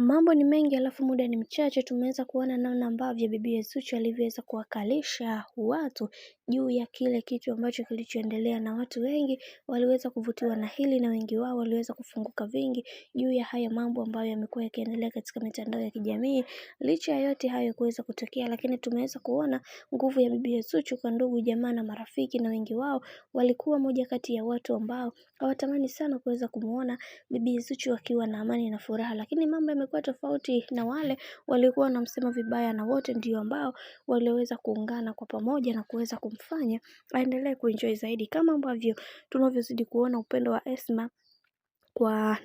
Mambo ni mengi alafu muda ni mchache. Tumeweza kuona namna ambavyo bibi Zuchu alivyoweza kuwakalisha watu juu ya kile kitu ambacho kilichoendelea, na watu wengi waliweza kuvutiwa na hili, na wengi wao waliweza kufunguka vingi juu ya haya mambo ambayo yamekuwa yakiendelea katika mitandao ya kijamii. Licha ya yote hayo kuweza kutokea, lakini tumeweza kuona nguvu ya bibi Zuchu kwa ndugu, jamaa na marafiki, na wengi wao walikuwa moja kati ya watu ambao hawatamani sana kuweza kumuona bibi Zuchu akiwa na amani na furaha, lakini mambo yamekuwa tofauti na wale walikuwa wanamsema vibaya, na wote ndio ambao waliweza kuungana kwa pamoja na kuweza kumfanya aendelee kuenjoy zaidi, kama ambavyo tunavyozidi kuona upendo wa Esma kwa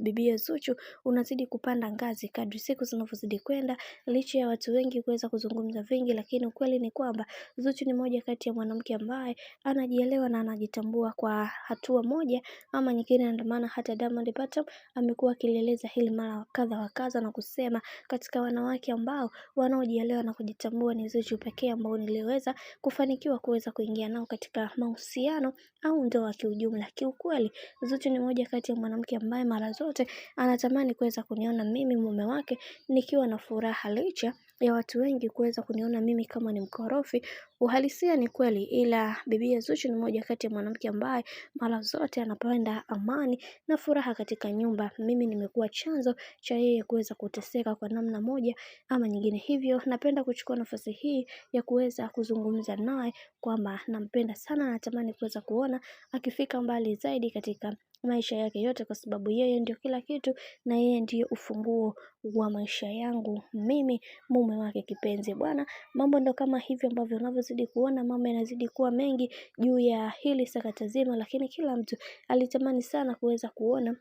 bibi Zuchu unazidi kupanda ngazi kadri siku zinavyozidi kwenda. Licha ya watu wengi kuweza kuzungumza vingi, lakini ukweli ni kwamba Zuchu ni moja kati ya mwanamke ambaye anajielewa na anajitambua kwa hatua moja ama nyingine. Ndio maana hata Diamond Platnumz amekuwa akieleza hili mara kadha wa kadha na kusema katika wanawake ambao wanaojielewa na kujitambua ni Zuchu pekee ambao niliweza kufanikiwa kuweza kuingia nao katika mahusiano au ndoa kiujumla. Kiukweli Zuchu ni moja kati ya mwanamke ambaye mara zote anatamani kuweza kuniona mimi mume wake nikiwa na furaha, licha ya watu wengi kuweza kuniona mimi kama ni mkorofi. Uhalisia ni kweli, ila bibi Zuchu ni moja kati ya mwanamke ambaye mara zote anapenda amani na furaha katika nyumba. Mimi nimekuwa chanzo cha yeye kuweza kuteseka kwa namna moja ama nyingine, hivyo napenda kuchukua nafasi hii ya kuweza kuzungumza naye kwamba nampenda sana, natamani kuweza kuona akifika mbali zaidi katika maisha yake yote, kwa sababu yeye ndio kila kitu na yeye ndio ufunguo wa maisha yangu mimi, mume wake kipenzi bwana. Mambo ndo kama hivyo ambavyo unavyozidi kuona mambo yanazidi kuwa mengi juu ya hili sakata zima, lakini kila mtu alitamani sana kuweza kuona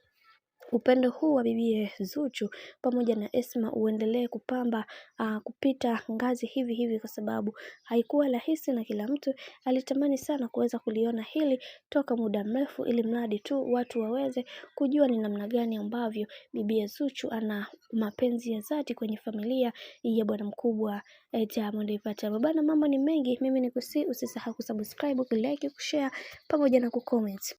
upendo huu wa bibi Zuchu pamoja na Esma uendelee kupamba kupita ngazi hivi hivi, kwa sababu haikuwa rahisi na kila mtu alitamani sana kuweza kuliona hili toka muda mrefu, ili mradi tu watu waweze kujua ni namna gani ambavyo bibi Zuchu ana mapenzi ya dhati kwenye familia ya bwana mkubwa Diamond Platnumz. Bana, mambo ni mengi, mimi usisahau kusubscribe, kulike, kushare pamoja na kucomment.